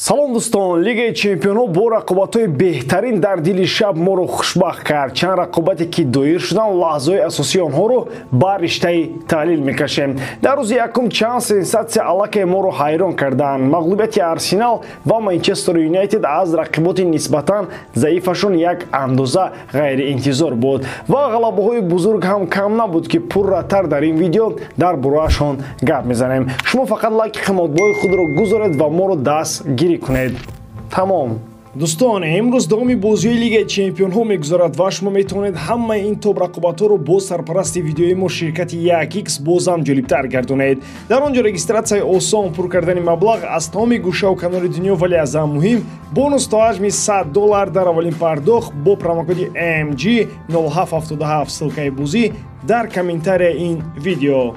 салом дӯстон, лигаи чемпионҳо бо рақобатҳои беҳтарин дар дили шаб моро хушбахт кард. Чанд рақобате ки доир шуданд, лаҳзаҳои асосии онҳоро ба риштаи таҳлил мекашем. Дар рӯзи якум чанд сенсатсия аллакай моро ҳайрон карданд. мағлубияти Арсенал ва Манчестер Юнайтед аз рақиботи нисбатан заифашон як андоза ғайриинтизор буд ва ғалабаҳои бузург ҳам кам набуд ки пурратар дар ин видео дар бораашон гап мезанем. Шумо фақат лайки қиматбоҳои худро гузоред ва моро даст гирӣ кунед. Тамом. Дӯстон, имрӯз давоми бозиҳои Лигаи Чемпионҳо мегузарад ва шумо метавонед ҳамаи ин топ рақобатҳоро бо сарпарасти видеои мо ширкати 1x бозам ҷолибтар гардонед. Дар он ҷо регистратсияи осон, пур кардани маблағ аз тамоми гӯшаву канори дунё, вале аз ҳам муҳим бонус то ҳаҷми $100 дар аввалин пардохт бо промокоди AMG 0777 ссилкаи бозӣ дар комментарияи ин видео.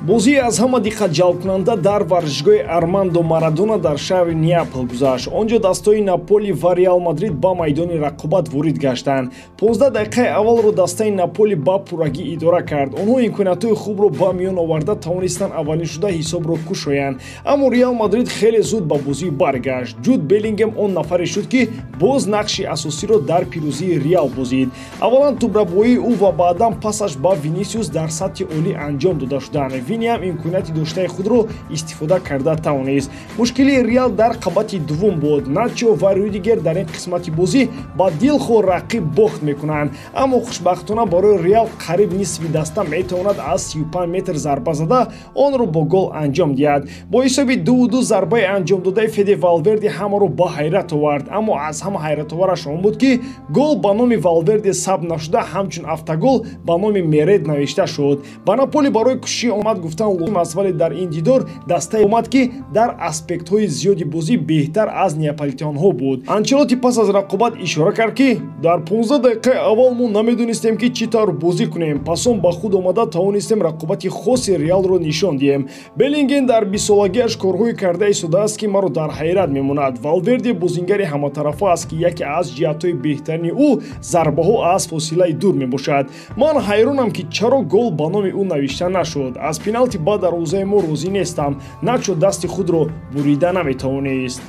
бозӣ аз ҳама диққатҷалбкунанда дар варзишгоҳи Армандо Марадона дар шаҳри Неапол гузашт. Он ҷо дастаи Наполи ва Реал Мадрид ба майдони рақобат ворид гаштанд. 15 дақиқаи аввалро дастаи Наполи ба пуррагӣ идора кард. Онҳо имкониятҳои хубро ба миён оварда тавонистанд аввалиншуда ҳисобро кушоянд. Аммо Реал Мадрид хеле зуд ба бозӣ баргашт. Ҷуд Беллингем он нафаре шуд ки боз нақши асосиро дар пирӯзии Реал бозид. Аввалан тӯбрабоии ӯ ва баъдан пасаш ба Винисиус дар сатҳи олӣ анҷом дода шуданд. Вини ҳам имконияти доштаи худро истифода карда тавонист. Мушкили Реал дар қабати дуввум буд. Начо ва Рюдигер дар ин қисмати бозӣ ба дилхо рақиб бохт мекунанд. Аммо хушбахтона барои Реал қариб нисфи даста метавонад аз 35 метр зарба зада онро бо гол анҷом диҳад. Бо ҳисоби 2-2 зарбаи анҷомдодаи Феде Валверде ҳамаро ба ҳайрат овард. Аммо аз ҳама ҳайратовараш он буд ки гол ба номи Валверде сабт нашуда, ҳамчун автогол ба номи Меред навишта шуд. Ба Наполи барои кушиши омад гуфтан лозим аст, вале дар ин дидор дастае омад ки дар аспектҳои зиёди бозӣ беҳтар аз неаполитянҳо буд. Анчелоти пас аз рақобат ишора кард ки дар 15 дақиқаи аввал мо намедонистем ки чӣ тавр бозӣ кунем. Пасон ба худ омада тавонистем рақобати хоси Реалро нишон диҳем. Беллинген дар 20-солагиаш корҳои карда истодааст ки маро дар ҳайрат мемонад. Валверде бозингари ҳаматарафа аст ки яке аз ҷиҳатҳои беҳтарини ӯ зарбаҳо аз фосилаи дур мебошад. Ман ҳайронам ки чаро гол ба номи ӯ навишта нашуд. Аз пеналти ба дарвозаи мо розӣ нестам. Начо дасти худро бурида наметавонист.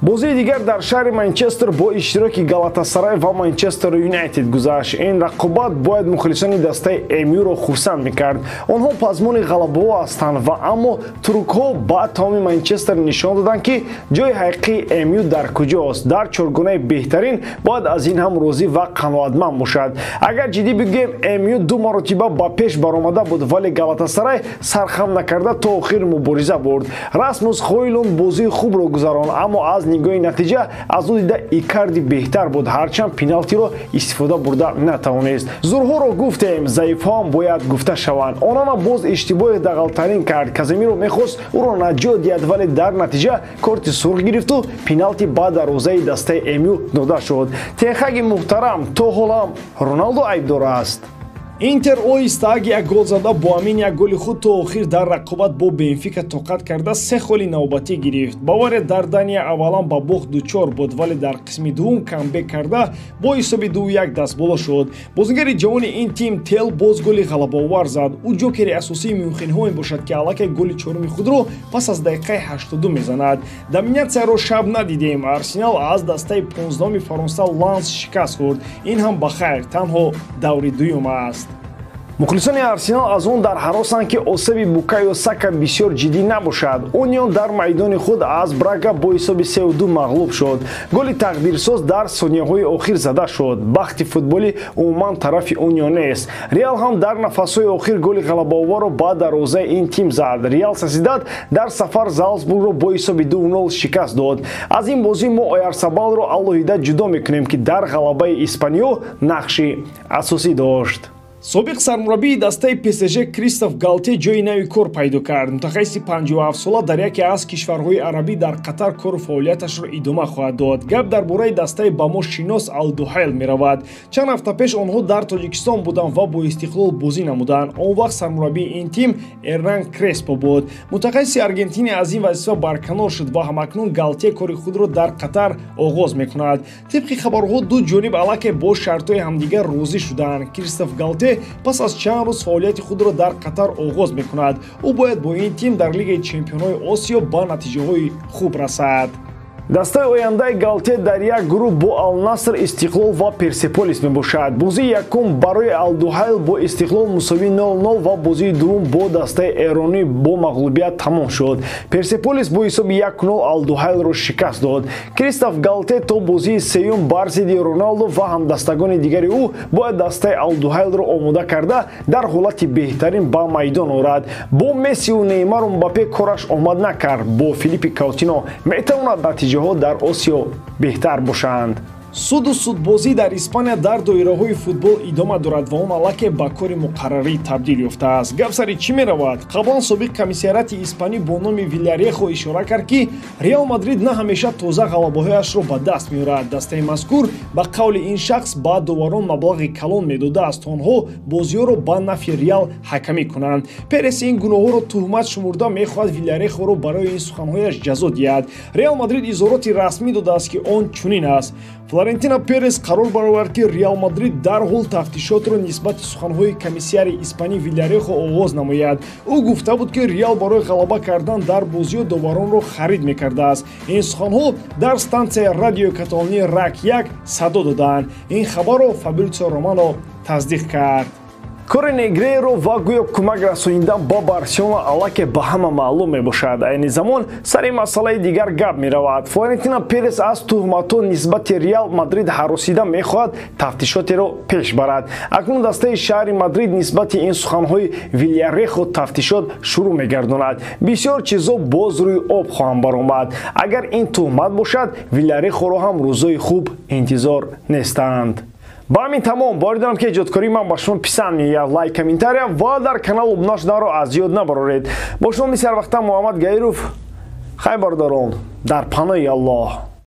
бозии дигар дар шаҳри Манчестер бо иштироки Галатасарай ва Манчестер Юнайтед гузашт. Ин рақобат бояд мухлисони дастаи МЮ-ро хурсанд мекард. онҳо пазмони ғалабаҳо ҳастанд ва аммо туркҳо ба тамоми Манчестер нишон доданд ки ҷои ҳақиқии МЮ дар куҷост. дар чоргонаи беҳтарин бояд аз ин ҳам розӣ ва қаноатманд бошад. агар ҷиддӣ бигӯем, МЮ ду маротиба ба пеш баромада буд, вале Галатасарай сархам накарда то охири мубориза бурд. Расмус Хойлунд бозии хубро гузаронд, аммо аз нигоҳи натиҷа аз ӯ дида Икарди беҳтар буд, ҳарчанд пеналтиро истифода бурда натавонист. зурҳоро гуфтем, заифҳоам бояд гуфта шаванд. Онана боз иштибоҳи дағалтарин кард. Каземиро мехост ӯро наҷот диҳад, вале дар натиҷа корти сурх гирифту пеналти ба дарвозаи дастаи МЮ дода шуд. Техаги муҳтарам, то ҳолам Роналдо айбдор аст. Интер оҳистаак як гол зада бо ҳамин як голи худ то охир дар рақобат бо Бенфика тоқат карда 3 холи навбатӣ гирифт. Бавария дар Дания аввалан ба бохт дучор буд, вале дар қисми дуввум камбек карда бо ҳисоби 2-1 дастбола шуд. Бозингари ҷавони ин тим Тел боз голи ғалабаовар зад. ӯ ҷокери асосии Мюнхенҳо мебошад ки аллакай голи чоруми худро пас аз дақиқаи 82 мезанад. Доминатсияро шаб надидем. Арсенал аз дастаи 15-уми Фаронса Ланс шикаст хӯрд. Ин ҳам ба хайр, танҳо даври дуюм аст. мухлисони Арсенал аз он дар ҳаросанд ки осеби Букайо Сака бисёр ҷиддӣ набошад. Унион дар майдони худ аз Брага бо ҳисоби 3-2 мағлуб шуд. голи тақдирсоз дар сонияҳои охир зада шуд. бахти футболӣ умуман тарафи Унион нест. Реал ҳам дар нафасҳои охир голи ғалабаоварро ба дарвозаи ин тим зад. Реал Сосидад дар сафар Залцбургро бо ҳисоби 2-0 шикаст дод. аз ин бозӣ мо Оярсабалро алоҳида ҷудо мекунем ки дар ғалабаи Испаниё нақши асосӣ дошт. собиқ сармураббии дастаи ПСЖ Кристоф Галте ҷои нави кор пайдо кард. Мутахассиси 57-сола дар яке аз кишварҳои арабӣ дар Қатар кору фаъолияташро идома хоҳад дод. Гап дар бораи дастаи ба мо шинос Ал-Духайл меравад. Чанд ҳафта пеш онҳо дар Тоҷикистон буданд ва бо Истиқлол бозӣ намуданд. Он вақт сармураббии ин тим Эрнан Креспо буд. Мутахассиси аргентинӣ аз ин вазифа барканор шуд ва ҳамакнун Галте кори худро дар Қатар оғоз мекунад. Тибқи хабарҳо ду ҷониб аллакай бо шартҳои ҳамдигар розӣ шуданд. Кристоф Галте Галте пас аз чанд рӯз фаъолияти худро дар Қатар оғоз мекунад. Ӯ бояд бо ин тим дар Лигаи Чемпионҳои Осиё ба натиҷаҳои хуб расад. Дастаи ояндаи Галте дар як гурӯҳ бо Ал-Наср, Истиқлол ва Персеполис мебошад. Бозии якум барои Ал-Дуҳайл бо Истиқлол мусовии 0-0 ва бозии дуввум бо дастаи эронӣ бо мағлубият тамом шуд. Персеполис бо ҳисоби 1-0 Ал-Дуҳайлро шикаст дод. Кристоф Галте то бозии сеюм бар зидди Роналдо ва ҳамдастагони дигари ӯ бояд дастаи Ал-Дуҳайлро омода карда дар ҳолати беҳтарин ба майдон орад. Бо Мессию Неймару Мбаппе кораш омад накард. Бо Филиппи Каутино метавонад натиҷа дар Осиё беҳтар бошанд. Суду судбозӣ дар Испания дар доираҳои футбол идома дорад ва он аллакай ба кори муқаррарӣ табдил ёфтааст. Гап сари чӣ меравад? Қаблан собиқ комиссарияти испанӣ бо номи Вильярехо ишора кард ки Реал Мадрид на ҳамеша тоза ғалабаҳояшро ба даст меорад. Дастаи мазкур ба қавли ин шахс ба доварон маблағи калон медодааст то онҳо бозиҳоро ба нафи Реал ҳакамӣ кунанд. Перес ин гуноҳҳоро туҳмат шумурда мехоҳад Вильярехоро барои ин суханҳояш ҷазо диҳад. Реал Мадрид изҳороти расмӣ додааст ки он чунин аст. Флорентино Перес қарор баровард ки Реал Мадрид дарҳол тафтишотро нисбати суханҳои комиссияри испанӣ Вильярехо оғоз намояд. Ӯ гуфта буд ки Реал барои ғалаба кардан дар бозиҳо доваронро харид мекардааст. Ин суханҳо дар стансияи радиои каталонии РАК-1 садо доданд. Ин хабарро Фабрицио Романо тасдиқ кард. Кори Негрейро ва гӯё кӯмак расонидан ба Барселона аллакай ба ҳама маълум мебошад. Айни замон сари масъалаи дигар гап меравад. Флорентино Перес аз туҳматҳо нисбати Реал Мадрид ҳаросида мехоҳад тафтишотеро пеш барад. Акнун дастаи шаҳри Мадрид нисбати ин суханҳои Вильярехо тафтишот шурӯъ мегардонад. Бисёр чизҳо боз рӯи об хоҳанд баромад. Агар ин туҳмат бошад, Вильярехоро ҳам рӯзои хуб интизор нестанд. Ба ҳамин тамом боридарам ки эҷодкории ман ба шумо писанд меояд. Лайк, комментария ва дар канал обуна шуданро аз ёд набароред. Бо шумо мисли ҳар вақта Муҳаммад Гаиров. Хай бародарон, дар паноҳи Аллоҳ.